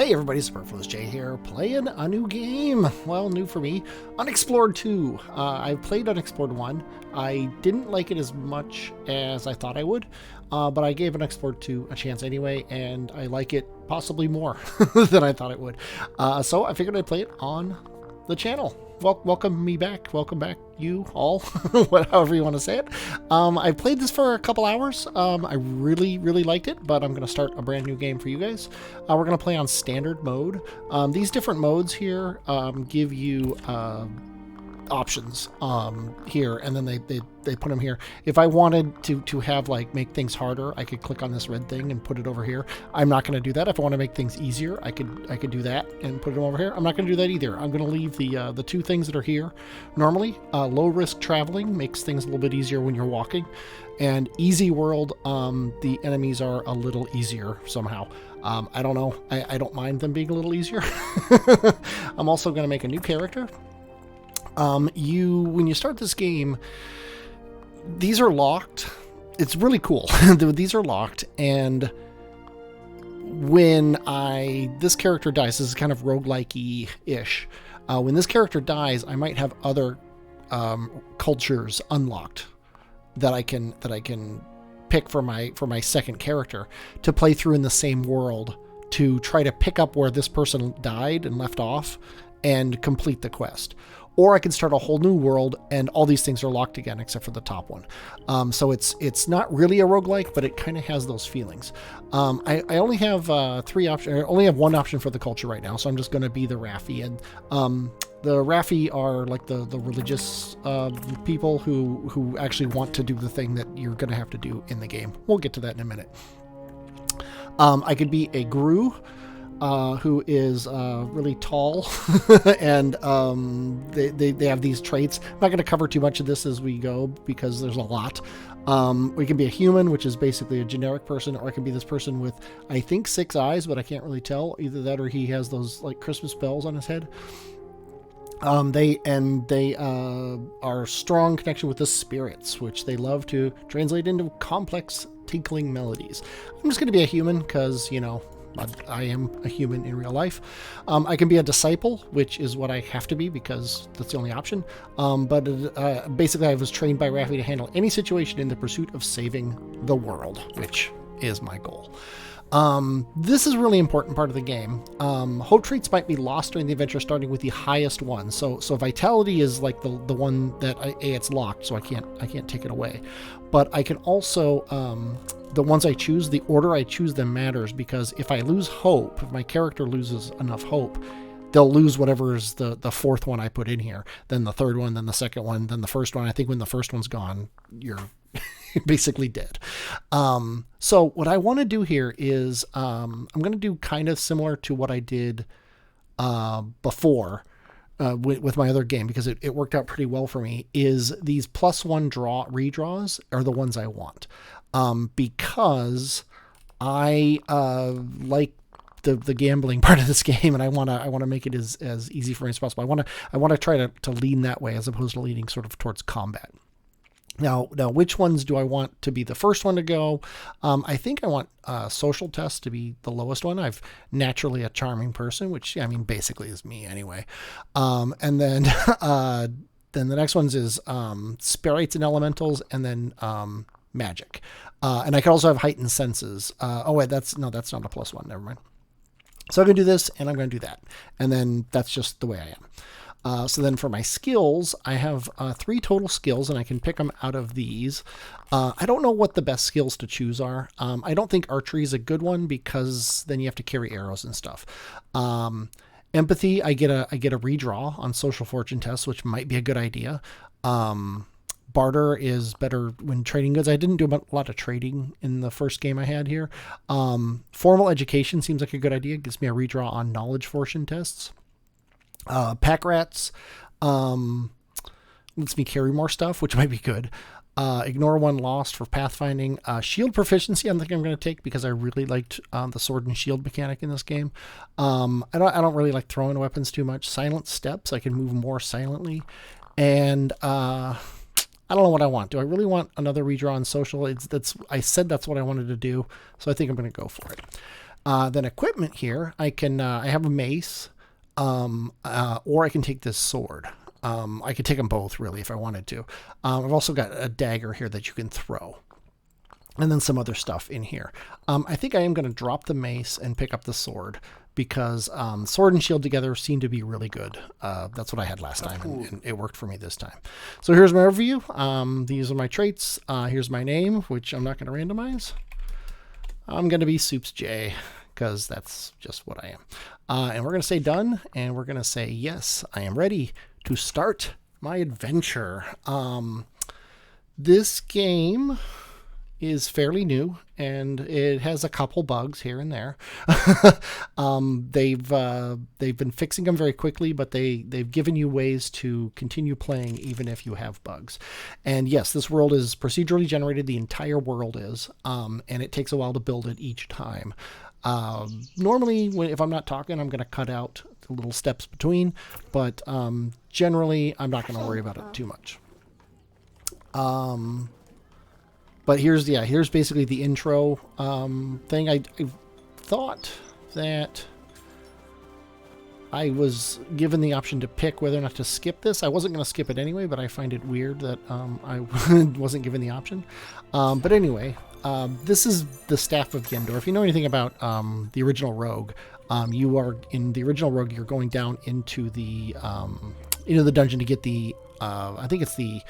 Hey everybody, Superfluous Jay here, playing a new game. Well, new for me. Unexplored 2. I've played Unexplored 1. I didn't like it as much as I thought I would, but I gave Unexplored 2 a chance anyway, and I like it possibly more than I thought it would. So I figured I'd play it on the channel. Welcome me back. Welcome back, you all, however you want to say it. I played this for a couple hours. I really liked it, but I'm going to start a brand new game for you guys. We're going to play on standard mode. These different modes here give you options here, and then they put them here. If I wanted to have like make things harder, I could click on this red thing and put it over here. I'm not going to do that. If I want to make things easier, I could do that and put it over here. I'm not going to do that either. I'm going to leave the two things that are here normally. Low risk traveling makes things a little bit easier when you're walking, and easy world, the enemies are a little easier somehow. I don't know. I don't mind them being a little easier. I'm also going to make a new character. When you start this game, these are locked. It's really cool. These are locked, and when this character dies, this is kind of roguelike-ish. When this character dies, I might have other cultures unlocked that I can pick for my second character to play through in the same world, to try to pick up where this person died and left off and complete the quest. Or I can start a whole new world, and all these things are locked again, except for the top one. So it's not really a roguelike, but it kind of has those feelings. I only have three options. I only have one option for the culture right now, so I'm just going to be the Raafi. And the Raafi are like the religious people who actually want to do the thing that you're going to have to do in the game. We'll get to that in a minute. I could be a Gru, who is really tall, and they have these traits. I'm not going to cover too much of this as we go because there's a lot. We can be a human, which is basically a generic person, or I can be this person with, I think, 6 eyes, but I can't really tell. Either that or he has those like Christmas bells on his head. They are strong connection with the spirits, which they love to translate into complex tinkling melodies. I'm just going to be a human because, you know, I am a human in real life. I can be a disciple, which is what I have to be because that's the only option. But basically, I was trained by Raafi to handle any situation in the pursuit of saving the world, which is my goal. This is a really important part of the game. Hope traits might be lost during the adventure, starting with the highest one. So vitality is like the one that it's locked, so I can't take it away. But I can also the ones I choose, the order I choose them matters, because if I lose hope, if my character loses enough hope, they'll lose whatever is the fourth one I put in here, then the third one, then the second one, then the first one. I think when the first one's gone, you're basically dead. So what I want to do here is I'm going to do kind of similar to what I did before with my other game, because it worked out pretty well for me. Is these +1 redraws are the ones I want, because I like the gambling part of this game, and I want to make it as easy for me as possible. I want to try to lean that way as opposed to leaning sort of towards combat. Now, which ones do I want to be the first one to go? I think I want social tests to be the lowest one. I've naturally a charming person, which I mean basically is me anyway. And then then the next ones is spirits and elementals, and then magic. And I can also have heightened senses. Oh wait, that's not a +1. Never mind. So I'm going to do this, and I'm going to do that, and then that's just the way I am. So then for my skills, I have 3 total skills, and I can pick them out of these. I don't know what the best skills to choose are. I don't think archery is a good one, because then you have to carry arrows and stuff. Empathy, I get a redraw on social fortune tests, which might be a good idea. Barter is better when trading goods. I didn't do a lot of trading in the first game I had here. Formal education seems like a good idea. It gives me a redraw on knowledge fortune tests. Pack rats lets me carry more stuff, which might be good. Ignore 1 lost for pathfinding. Shield proficiency I think I'm going to take, because I really liked the sword and shield mechanic in this game. I don't really like throwing weapons too much. Silent steps, I can move more silently. And I don't know what I want. Do I really want another redraw on social? I said that's what I wanted to do, so I think I'm going to go for it. Then equipment here, I have a mace, or I can take this sword. I could take them both really if I wanted to. I've also got a dagger here that you can throw. And then some other stuff in here. I think I am going to drop the mace and pick up the sword because sword and shield together seem to be really good. That's what I had last time, and it worked for me this time. So here's my overview. These are my traits. Here's my name, which I'm not going to randomize. I'm going to be Soups J because that's just what I am. And we're going to say done, and we're going to say yes, I am ready to start my adventure. This game is fairly new, and it has a couple bugs here and there. They've been fixing them very quickly, but they've given you ways to continue playing even if you have bugs. And yes, this world is procedurally generated. The entire world is, and it takes a while to build it each time. Normally, if I'm not talking, I'm going to cut out the little steps between, but generally, I'm not going to worry about it too much. But here's basically the intro thing. I thought that I was given the option to pick whether or not to skip this. I wasn't going to skip it anyway, but I find it weird that I wasn't given the option. But anyway, this is the Staff of Yendor. If you know anything about the original Rogue, you are in the original Rogue. You're going down into the dungeon to get the I think it's the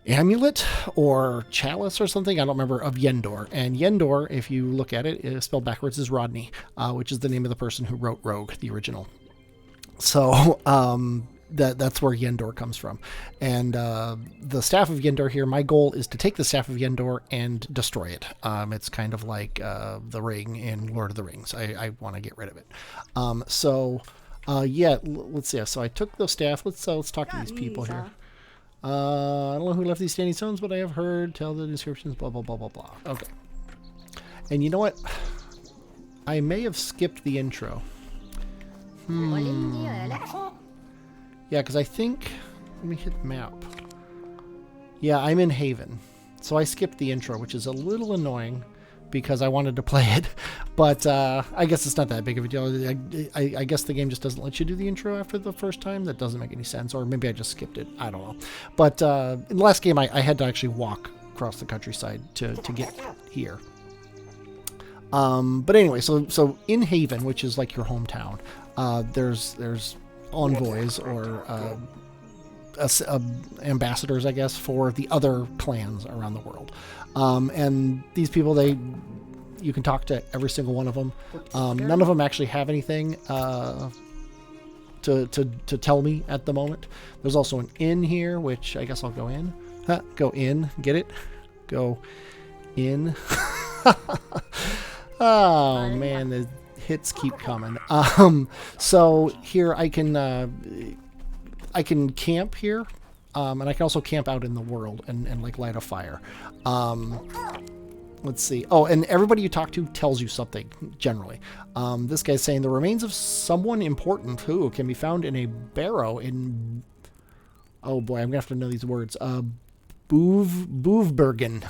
amulet or chalice or something, I don't remember, of Yendor. And Yendor, if you look at it, spelled backwards, is Rodney, which is the name of the person who wrote Rogue, the original. So that's where Yendor comes from. And the Staff of Yendor here, my goal is to take the Staff of Yendor and destroy it. It's kind of like the ring in Lord of the Rings. I want to get rid of it. Yeah, let's see. So I took the staff. Let's talk to these people here. I don't know who left these standing stones, but I have heard, tell the descriptions, blah, blah, blah, blah, blah. Okay. And you know what? I may have skipped the intro. Yeah, because I think... Let me hit the map. Yeah, I'm in Haven. So I skipped the intro, which is a little annoying because I wanted to play it. But I guess it's not that big of a deal. I guess the game just doesn't let you do the intro after the first time. That doesn't make any sense. Or maybe I just skipped it. I don't know. But in the last game, I had to actually walk across the countryside to get here. But anyway, so in Haven, which is like your hometown, there's envoys or ambassadors, I guess, for the other clans around the world. And these people, you can talk to every single one of them. None of them actually have anything to tell me at the moment. There's also an inn here, which I guess I'll go in. Go in. Get it? Go in. Oh, man, the hits keep coming. So here I can camp here. And I can also camp out in the world and like light a fire. Let's see. Oh, and everybody you talk to tells you something, generally. This guy's saying the remains of someone important who can be found in a barrow in... Oh boy, I'm going to have to know these words. Boevebergen.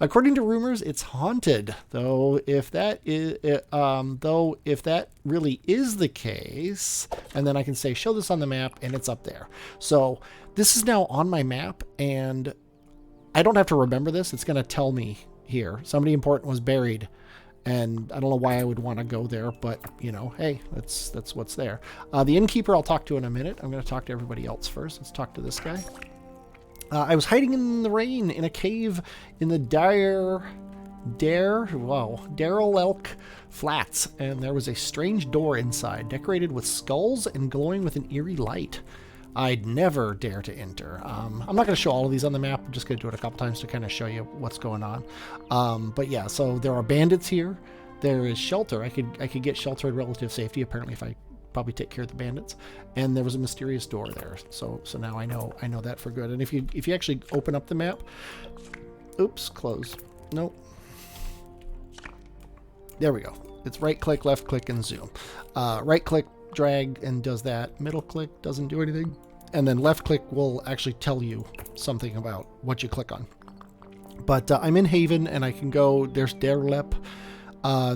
According to rumors, it's haunted. Though if that really is the case, and then I can say, show this on the map, and it's up there. So this is now on my map, and I don't have to remember this. It's going to tell me here. Somebody important was buried, and I don't know why I would want to go there, but, you know, hey, that's what's there. The innkeeper I'll talk to in a minute. I'm going to talk to everybody else first. Let's talk to this guy. I was hiding in the rain in a cave in the Darrell Elk Flats, and there was a strange door inside, decorated with skulls and glowing with an eerie light. I'd never dare to enter. I'm not going to show all of these on the map. I'm just going to do it a couple times to kind of show you what's going on. But yeah, so there are bandits here. There is shelter. I could get shelter and relative safety, apparently, if I probably take care of the bandits. And there was a mysterious door there. So now I know that for good. And if you actually open up the map, oops, close. Nope. There we go. It's right click, left click, and zoom. Right click, drag, and does that. Middle click doesn't do anything. And then left click will actually tell you something about what you click on. But I'm in Haven, and I can go. There's Derlep.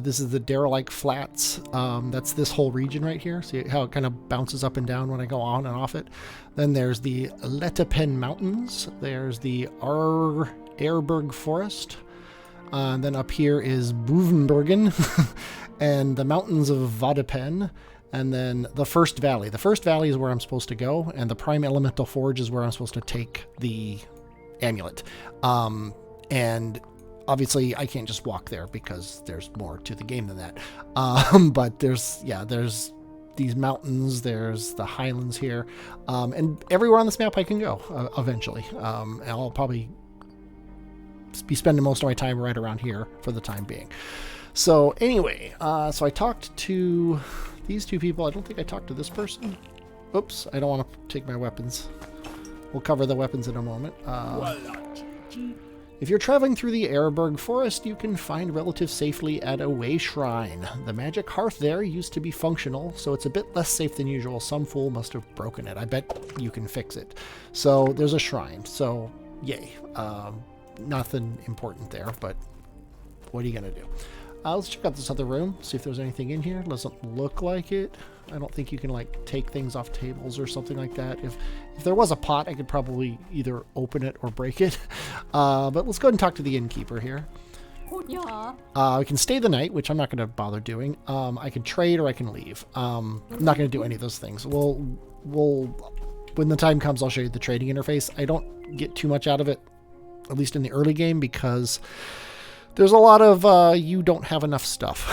This is the Derelike Flats. That's this whole region right here. See how it kind of bounces up and down when I go on and off it. Then there's the Letapen Mountains. There's the Airberg Forest. Then up here is Bruvenbergen and the mountains of Vadapen. And then the First Valley. The First Valley is where I'm supposed to go, and the Prime Elemental Forge is where I'm supposed to take the amulet. And obviously I can't just walk there because there's more to the game than that. But there's these mountains, there's the highlands here, and everywhere on this map I can go eventually. And I'll probably be spending most of my time right around here for the time being. So anyway, so I talked to these two people. I don't think I talked to this person. Oops, I don't want to take my weapons. We'll cover the weapons in a moment. If you're traveling through the Airberg Forest, you can find relative safely at a way shrine. The magic hearth there used to be functional, so it's a bit less safe than usual. Some fool must have broken it. I bet you can fix it. So there's a shrine, so yay. Nothing important there, but what are you going to do? Let's check out this other room, see if there's anything in here. Doesn't look like it. I don't think you can like take things off tables or something like that. If there was a pot, I could probably either open it or break it. But let's go ahead and talk to the innkeeper here. We can stay the night, which I'm not going to bother doing. I can trade or I can leave. I'm not going to do any of those things. We'll when the time comes, I'll show you the trading interface. I don't get too much out of it, at least in the early game, because there's a lot of you don't have enough stuff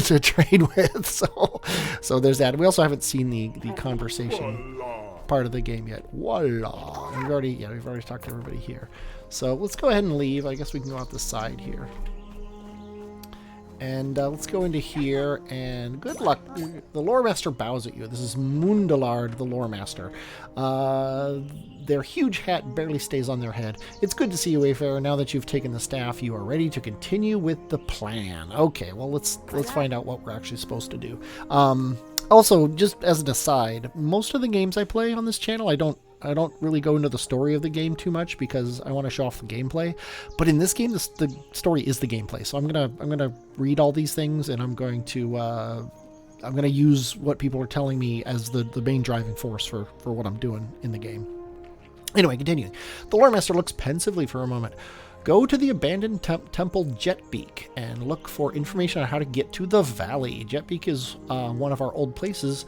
to trade with, so there's that. We also haven't seen the conversation part of the game yet. Voila! We've already talked to everybody here. So let's go ahead and leave. I guess we can go out the side here. And let's go into here, and good luck. The Lore Master bows at you. This is Mundalard, the Lore Master. Their huge hat barely stays on their head. It's good to see you, Wayfarer. Now that you've taken the staff, you are ready to continue with the plan. Okay, well, let's find out what we're actually supposed to do. Also, just as an aside, most of the games I play on this channel, I don't really go into the story of the game too much because I want to show off the gameplay. But in this game, the story is the gameplay. So I'm gonna read all these things, and I'm gonna use what people are telling me as the main driving force for what I'm doing in the game. Anyway, continuing. The Lore Master looks pensively for a moment. Go to the abandoned temple Jetbeak and look for information on how to get to the valley. Jetbeak is one of our old places,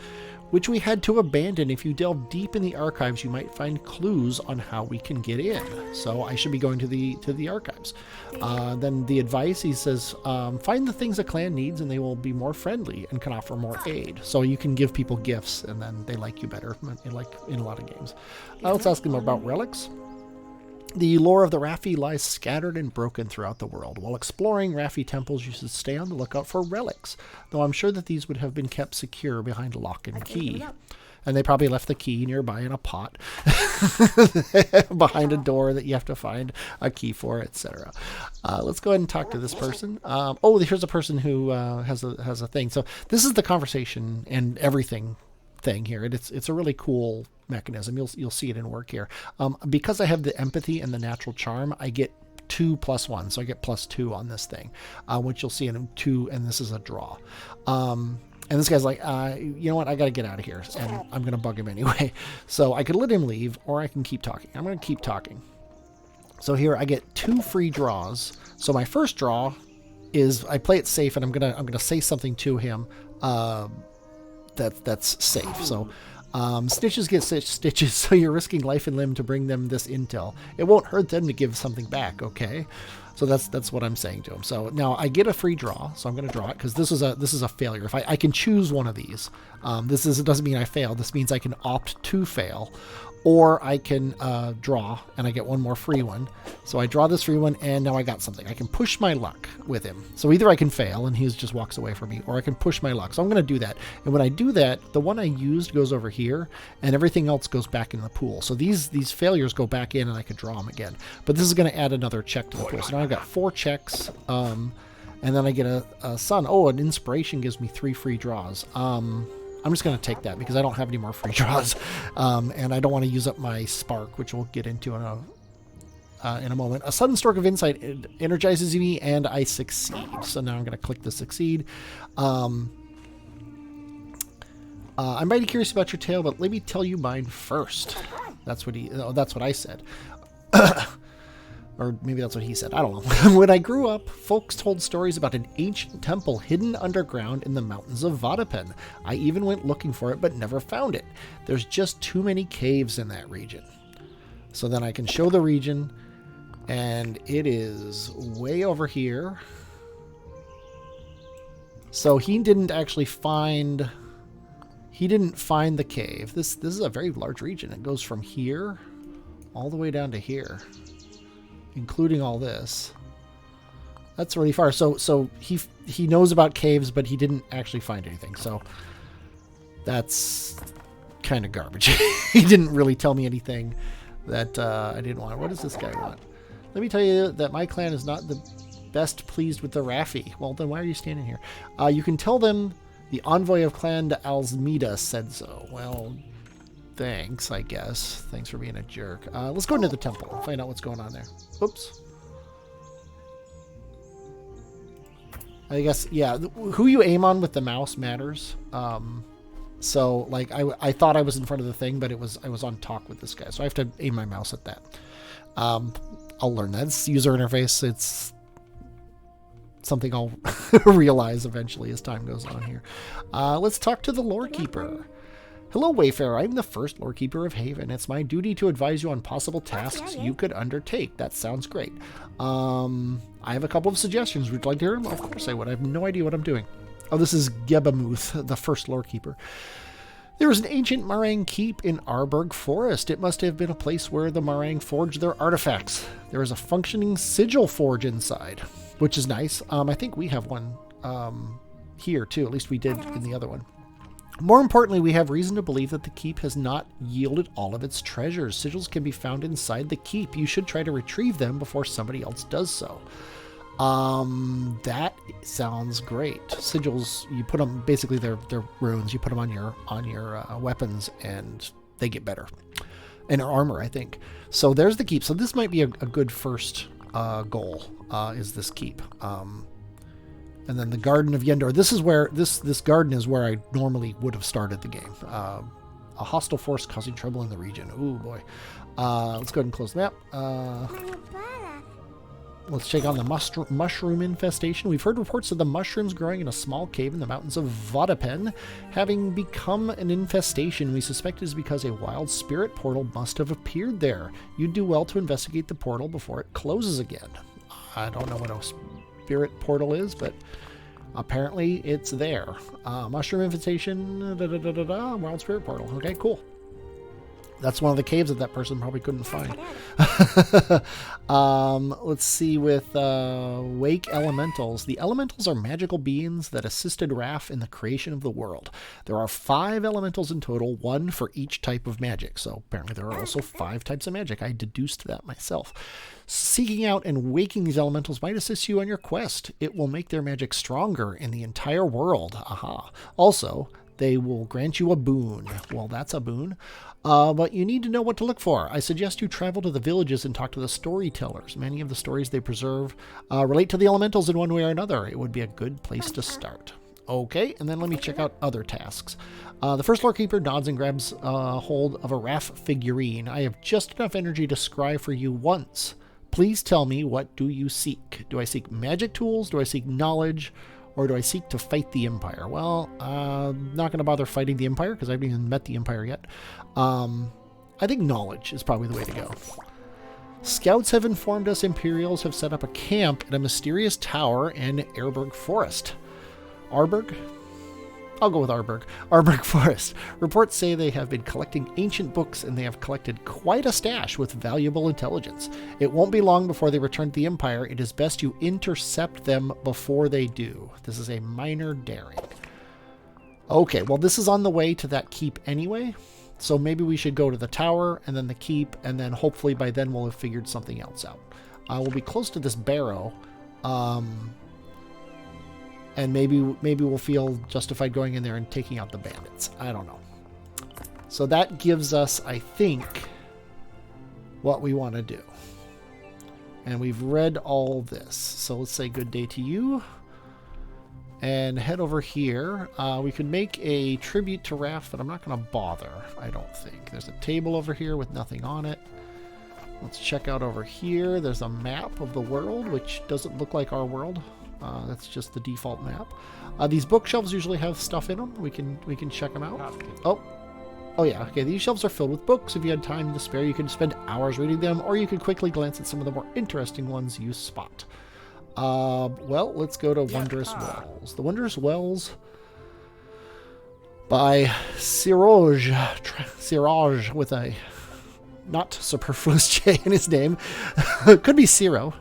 which we had to abandon. If you delve deep in the archives, you might find clues on how we can get in. So I should be going to the archives. Then the advice, he says, find the things a clan needs and they will be more friendly and can offer more aid. So you can give people gifts and then they like you better, like in a lot of games. Let's ask them about relics. The lore of the Raafi lies scattered and broken throughout the world. While exploring Raafi temples, you should stay on the lookout for relics, though I'm sure that these would have been kept secure behind lock and key. And they probably left the key nearby in a pot behind a door that you have to find a key for, etc. Let's go ahead and talk to this person. Oh, here's a person who has a thing. So this is the conversation and everything thing here. It's a really cool mechanism. You'll see it in work here. Because I have the empathy and the natural charm, I get 2+1, so I get +2 on this thing, which you'll see in 2, and this is a draw. And this guy's like, you know what, I gotta get out of here, and I'm gonna bug him anyway. So I could let him leave, or I can keep talking. I'm gonna keep talking. So here I get 2 free draws. So my first draw is I play it safe, and I'm gonna say something to him that's safe. So snitches get stitches, so you're risking life and limb to bring them this intel. It won't hurt them to give something back, okay? So that's what I'm saying to him. So now I get a free draw, so I'm going to draw it because this is a failure. If I can choose one of these, it doesn't mean I fail. This means I can opt to fail, or I can draw and I get one more free one. So I draw this free one, and now I got something. I can push my luck with him. So either I can fail and he just walks away from me, or I can push my luck. So I'm going to do that. And when I do that, the one I used goes over here, and everything else goes back in the pool. So these failures go back in, and I could draw them again. But this is going to add another check to the pool. So now I've got 4 checks, and then I get a sun. Oh, an inspiration gives me 3 free draws. I'm just going to take that because I don't have any more free draws, and I don't want to use up my spark, which we'll get into in a moment. A sudden stroke of insight energizes me, and I succeed. So now I'm going to click the succeed. I'm mighty curious about your tale, but let me tell you mine first. That's what I said. Or maybe that's what he said. I don't know. When I grew up, folks told stories about an ancient temple hidden underground in the mountains of Vodapen. I even went looking for it, but never found it. There's just too many caves in that region. So then I can show the region, and it is way over here. So he didn't actually find... He didn't find the cave. This is a very large region. It goes from here all the way down to here, including all this. That's really far. So he knows about caves, but he didn't actually find anything. So that's kind of garbage. He didn't really tell me anything that I didn't want. What does this guy want? Let me tell you that my clan is not the best pleased with the Raafi. Well, then why are you standing here? You can tell them the envoy of Clan de Alzmeda said so. Well, thanks, I guess. Thanks for being a jerk. Let's go into the temple and find out what's going on there. Oops. I guess, yeah, who you aim on with the mouse matters. So, like, I thought I was in front of the thing, but I was on talk with this guy. So I have to aim my mouse at that. I'll learn that. It's user interface. It's something I'll realize eventually as time goes on here. Let's talk to the lore keeper. Hello, Wayfarer. I'm the first lore keeper of Haven. It's my duty to advise you on possible tasks you could undertake. That sounds great. I have a couple of suggestions. Would you like to hear them? Of course I would. I have no idea what I'm doing. Oh, this is Gebamuth, the first lore keeper. There was an ancient Marang keep in Arberg Forest. It must have been a place where the Marang forged their artifacts. There is a functioning sigil forge inside, which is nice. I think we have one here too. At least we did in the other one. More importantly, we have reason to believe that the keep has not yielded all of its treasures. Sigils can be found inside the keep. You should try to retrieve them before somebody else does so. That sounds great. Sigils, you put them, basically they're runes. You put them on your weapons and they get better. And armor, I think. So there's the keep. So this might be a good first goal, is this keep. And then the Garden of Yendor. This is where this garden is where I normally would have started the game. A hostile force causing trouble in the region. Ooh boy. Let's go ahead and close the map. Let's check on the mushroom infestation. We've heard reports of the mushrooms growing in a small cave in the mountains of Vodapen having become an infestation. We suspect it is because a wild spirit portal must have appeared there. You'd do well to investigate the portal before it closes again. I don't know what a spirit portal is, but apparently it's there. Mushroom infestation, wild spirit portal. Okay, cool. That's one of the caves that person probably couldn't find. Let's see with Wake Elementals. The Elementals are magical beings that assisted Raafi in the creation of the world. There are 5 elementals in total, 1 for each type of magic. So apparently there are also 5 types of magic. I deduced that myself. Seeking out and waking these elementals might assist you on your quest. It will make their magic stronger in the entire world. Aha. Also, they will grant you a boon. Well, that's a boon. But you need to know what to look for. I suggest you travel to the villages and talk to the storytellers. Many of the stories they preserve relate to the elementals in one way or another. It would be a good place to start. Okay, and then let me check out other tasks. The first lore keeper nods and grabs hold of a Raafi figurine. I have just enough energy to scry for you once. Please tell me, what do you seek? Do I seek magic tools? Do I seek knowledge? Or do I seek to fight the Empire? Well, I'm not going to bother fighting the Empire because I haven't even met the Empire yet. I think knowledge is probably the way to go. Scouts have informed us Imperials have set up a camp at a mysterious tower in Arberg Forest. Arberg? I'll go with Arberg. Arberg Forest. Reports say they have been collecting ancient books and they have collected quite a stash with valuable intelligence. It won't be long before they return to the Empire. It is best you intercept them before they do. This is a minor daring. Okay, well this is on the way to that keep anyway. So maybe we should go to the tower and then the keep, and then hopefully by then we'll have figured something else out. We'll be close to this barrow. And maybe we'll feel justified going in there and taking out the bandits. I don't know. So that gives us, I think, what we want to do. And we've read all this. So let's say good day to you. And head over here. We could make a tribute to Raafi, but I'm not going to bother, I don't think. There's a table over here with nothing on it. Let's check out over here. There's a map of the world, which doesn't look like our world. That's just the default map. These bookshelves usually have stuff in them. We can check them out. Oh yeah, okay, these shelves are filled with books. If you had time to spare, you can spend hours reading them, or you could quickly glance at some of the more interesting ones you spot. Well, let's go to Wondrous Wells. The Wondrous Wells by Siraj with a not superfluous J in his name. Could be Ciro,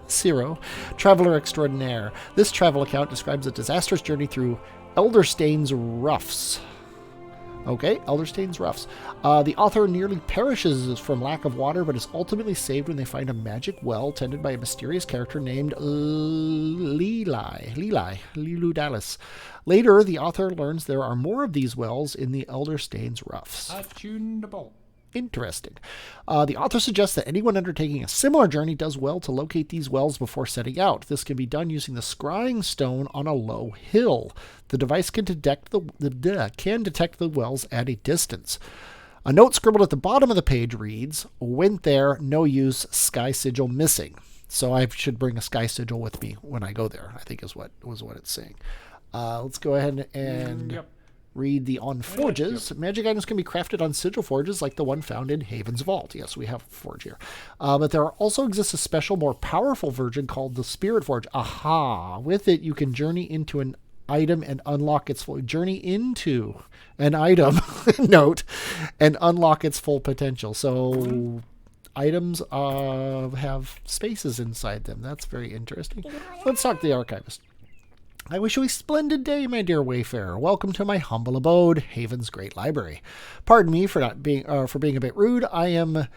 traveler extraordinaire. This travel account describes a disastrous journey through Elderstain's Roughs. Okay, Elderstain's Roughs. The author nearly perishes from lack of water, but is ultimately saved when they find a magic well tended by a mysterious character named Lilu Dallas. Later, the author learns there are more of these wells in the Elderstain's Roughs. Interesting. The author suggests that anyone undertaking a similar journey does well to locate these wells before setting out. This can be done using the scrying stone on a low hill. The device can detect the wells at a distance. A note scribbled at the bottom of the page reads, "Went there, no use, sky sigil missing." So I should bring a sky sigil with me when I go there, I think is what it's saying. Let's go ahead and read the On Forges. Magic items can be crafted on sigil forges like the one found in Haven's Vault. Yes, we have a forge here. But there also exists a special, more powerful version called the Spirit Forge. Aha! With it, you can journey into an item and unlock its full... Journey into an item, note, and unlock its full potential. So items have spaces inside them. That's very interesting. Let's talk to the archivist. I wish you a splendid day, my dear wayfarer. Welcome to my humble abode, Haven's great library. Pardon me for being a bit rude. I am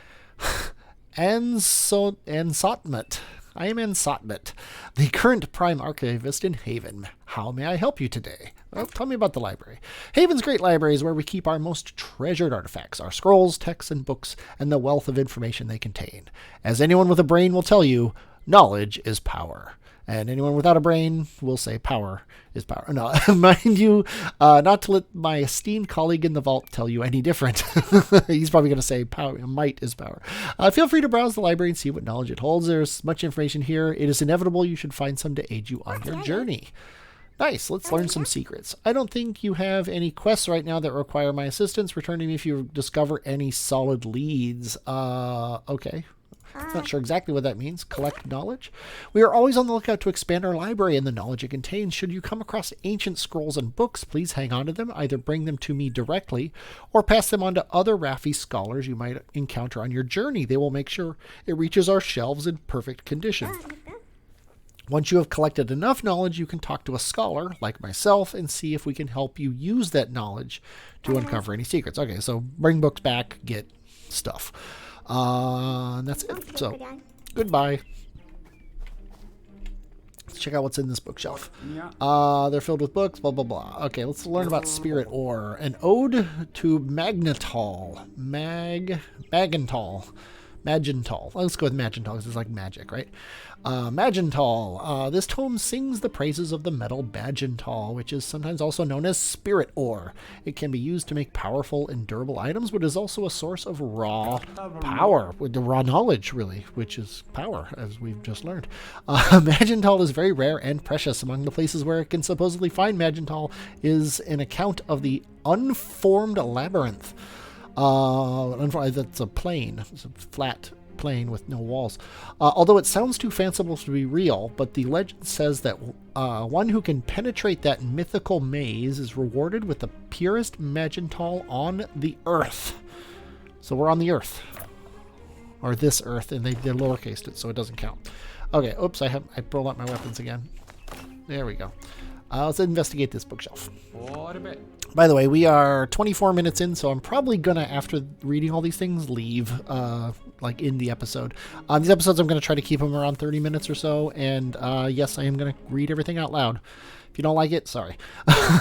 Ansotmet. I am Ansotmet, the current prime archivist in Haven. How may I help you today? Well, tell me about the library. Haven's great library is where we keep our most treasured artifacts, our scrolls, texts, and books, and the wealth of information they contain. As anyone with a brain will tell you, knowledge is power. And anyone without a brain will say power is power. No, mind you, not to let my esteemed colleague in the vault tell you any different. He's probably going to say power, might is power. Feel free to browse the library and see what knowledge it holds. There's much information here. It is inevitable you should find some to aid you on your journey. Nice, let's learn some secrets. I don't think you have any quests right now that require my assistance. Return to me if you discover any solid leads. Okay. Not sure exactly what that means. Collect knowledge. We are always on the lookout to expand our library and the knowledge it contains. Should you come across ancient scrolls and books, please hang on to them. Either bring them to me directly or pass them on to other Raafi scholars you might encounter on your journey. They will make sure it reaches our shelves in perfect condition. Once you have collected enough knowledge, you can talk to a scholar like myself and see if we can help you use that knowledge to uncover any secrets. Okay, so bring books back, get stuff. And that's it. So, goodbye. Let's check out what's in this bookshelf. They're filled with books, blah, blah, blah. Okay, let's learn about Spirit Ore. An ode to Magnetol. Magental. Let's go with Magental because it's like magic, right? Magental. This tome sings the praises of the metal Magental, which is sometimes also known as Spirit Ore. It can be used to make powerful and durable items, but is also a source of raw power, with the raw knowledge, really, which is power, as we've just learned. Magental is very rare and precious. Among the places where it can supposedly find Magental is an account of the Unformed Labyrinth. That's a plane. It's a flat plane with no walls. Although it sounds too fanciful to be real, but the legend says that one who can penetrate that mythical maze is rewarded with the purest Magental on the earth. So we're on the earth. Or this earth, and they lowercased it, so it doesn't count. Okay, oops, I pulled out my weapons again. There we go. Let's investigate this bookshelf. By the way, we are 24 minutes in, so I'm probably gonna, after reading all these things, leave, like in the episode. These episodes, I'm gonna try to keep them around 30 minutes or so, and yes, I am gonna read everything out loud. If If you don't like it, sorry.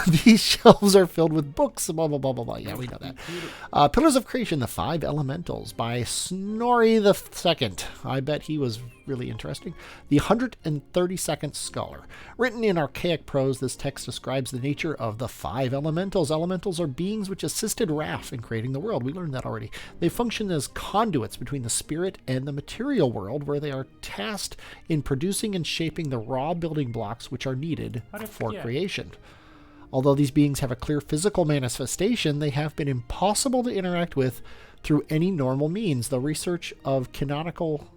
These shelves are filled with books, blah, blah, blah, blah, blah. Yeah, we know that. Pillars of Creation, The Five Elementals by Snorri the Second. I bet he was really interesting. The 132nd Scholar. Written in archaic prose, this text describes the nature of the five elementals. Elementals are beings which assisted Raafi in creating the world. We learned that already. They function as conduits between the spirit and the material world, where they are tasked in producing and shaping the raw building blocks which are needed for creation. Although these beings have a clear physical manifestation, they have been impossible to interact with through any normal means. Through research of canonical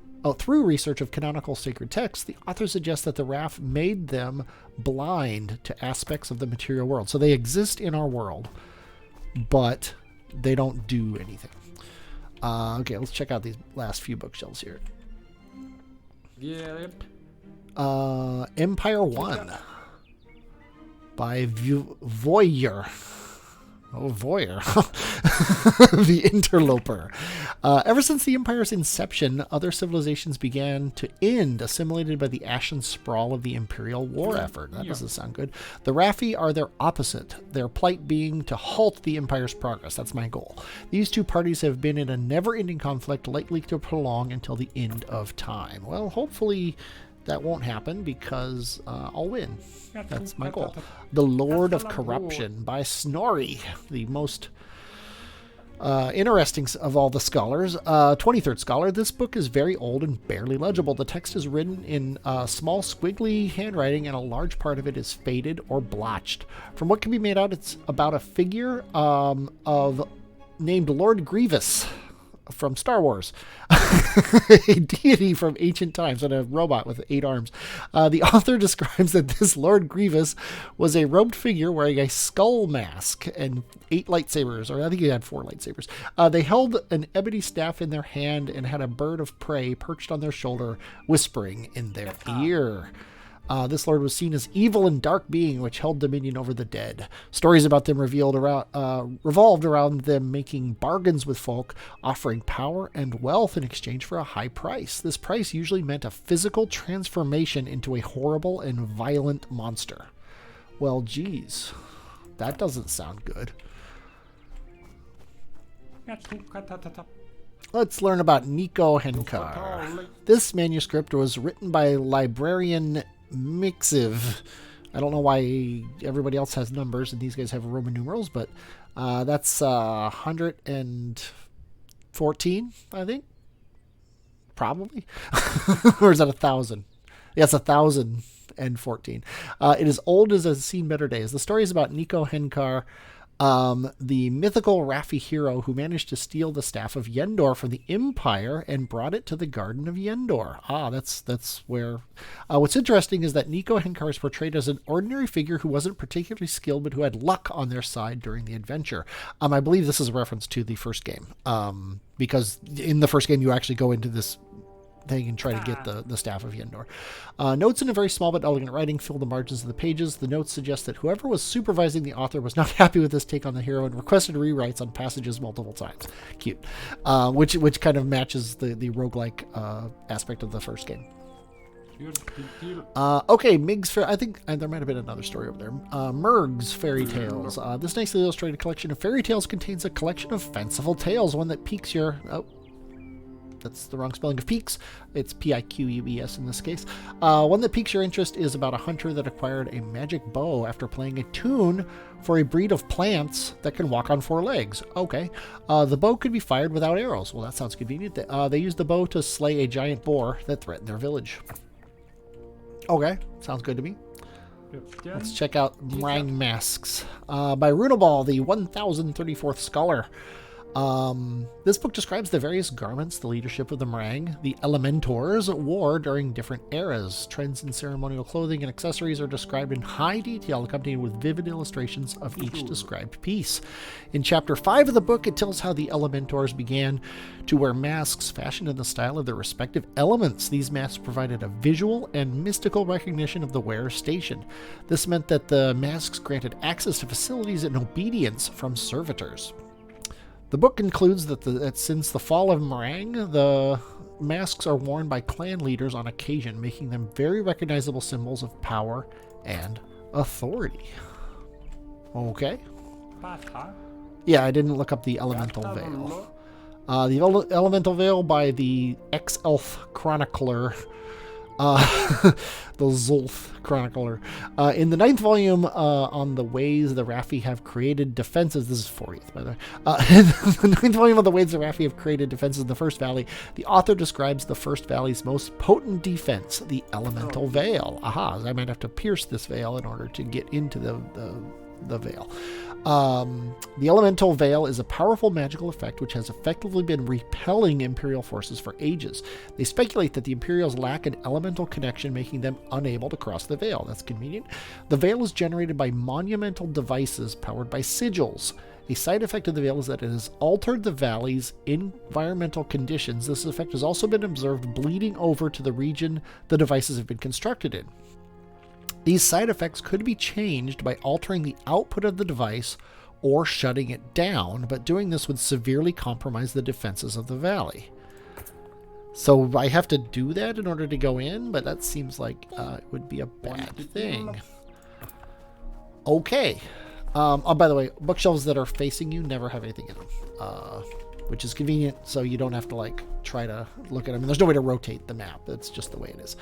sacred texts, the author suggests that the Raafi made them blind to aspects of the material world. So they exist in our world, but they don't do anything. Okay, let's check out these last few bookshelves here. Yeah. Empire 1 by Voyeur. Oh, Voyeur. The Interloper. Ever since the Empire's inception, other civilizations began to end, assimilated by the ashen sprawl of the Imperial war effort. That doesn't sound good. The Raafi are their opposite, their plight being to halt the Empire's progress. That's my goal. These two parties have been in a never-ending conflict, likely to prolong until the end of time. Well, hopefully that won't happen, because I'll win. That's my goal. The Lord of Corruption by Snorri, the most interesting of all the scholars. 23rd Scholar. This book is very old and barely legible. The text is written in small squiggly handwriting, and a large part of it is faded or blotched. From what can be made out, it's about a figure of named Lord Grievous from Star Wars, a deity from ancient times, and a robot with 8 arms. The author describes that this Lord Grievous was a robed figure wearing a skull mask and 8 lightsabers, or I think he had 4 lightsabers. They held an ebony staff in their hand and had a bird of prey perched on their shoulder, whispering in their ear. This lord was seen as evil and dark being which held dominion over the dead. Stories about them revolved around them making bargains with folk, offering power and wealth in exchange for a high price. This price usually meant a physical transformation into a horrible and violent monster. Well, geez, that doesn't sound good. Let's learn about Nico Henkar. This manuscript was written by librarian Mixiv. I don't know why everybody else has numbers and these guys have Roman numerals, but that's 114, I think. Probably. Or is that 1,000? Yeah, it's 1,014. It is old as has seen better days. The story is about Nico Henkar, the mythical Raafi hero who managed to steal the Staff of Yendor from the Empire and brought it to the Garden of Yendor. That's where... what's interesting is that Nico Henkar is portrayed as an ordinary figure who wasn't particularly skilled, but who had luck on their side during the adventure. I believe this is a reference to the first game, because in the first game you actually go into this thing and try to get the Staff of Yendor. Notes in a very small but elegant writing fill the margins of the pages. The notes suggest that whoever was supervising the author was not happy with this take on the hero and requested rewrites on passages multiple times. Cute. Which kind of matches the roguelike aspect of the first game. Okay, Mig's I think there might have been another story over there. Merg's Fairy Tales. This nicely illustrated collection of fairy tales contains a collection of fanciful tales, one that piques your... that's the wrong spelling of peaks. It's Piqueus in this case. One that piques your interest is about a hunter that acquired a magic bow after playing a tune for a breed of plants that can walk on 4 legs. Okay. The bow could be fired without arrows. Well, that sounds convenient. They used the bow to slay a giant boar that threatened their village. Okay. Sounds good to me. Let's check out Mrang Masks by Runabal, the 1034th Scholar. This book describes the various garments the leadership of the Mrang, the Elementors, wore during different eras. Trends in ceremonial clothing and accessories are described in high detail, accompanied with vivid illustrations of each described piece. In Chapter 5 of the book, it tells how the Elementors began to wear masks fashioned in the style of their respective elements. These masks provided a visual and mystical recognition of the wearer's station. This meant that the masks granted access to facilities and obedience from servitors. The book concludes that since the fall of Mrang, the masks are worn by clan leaders on occasion, making them very recognizable symbols of power and Authority. Okay. Pata. Yeah, I didn't look up the Elemental Veil. The Elemental Veil by the Ex-Elf Chronicler. The Zulf Chronicler. In the 9th volume, on the ways the Raafi have created defenses. This is 40th, by the way. In the 9th volume of the ways the Raafi have created defenses in the First Valley, the author describes the First Valley's most potent defense, the Elemental Veil. Aha, I might have to pierce this veil in order to get into the veil. The Elemental Veil is a powerful magical effect which has effectively been repelling Imperial forces for ages. They speculate that the Imperials lack an elemental connection, making them unable to cross the veil. That's convenient. The veil is generated by monumental devices powered by sigils. A side effect of the veil is that it has altered the valley's environmental conditions. This effect has also been observed bleeding over to the region the devices have been constructed in. These side effects could be changed by altering the output of the device or shutting it down, but doing this would severely compromise the defenses of the valley. So I have to do that in order to go in, but that seems like it would be a bad thing. Okay. Oh, by the way, bookshelves that are facing you never have anything in them, which is convenient, so you don't have to like try to look at them. And there's no way to rotate the map. That's just the way it is.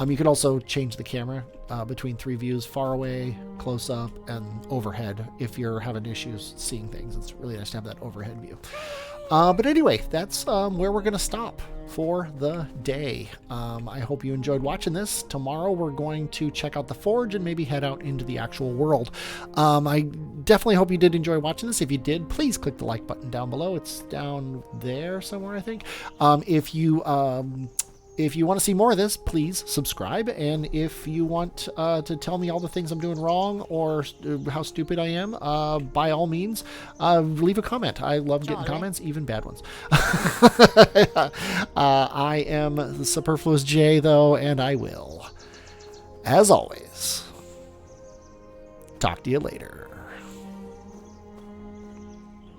You can also change the camera between 3 views: far away, close up, and overhead. If you're having issues seeing things, it's really nice to have that overhead view. But anyway, that's where we're going to stop for the day. I hope you enjoyed watching this. Tomorrow we're going to check out the Forge and maybe head out into the actual world. I definitely hope you did enjoy watching this. If you did, please click the like button down below. It's down there somewhere, I think. If you want to see more of this, please subscribe. And if you want to tell me all the things I'm doing wrong or how stupid I am, by all means, leave a comment. I love getting comments, even bad ones. I am the Superfluous J, though, and I will, as always, talk to you later.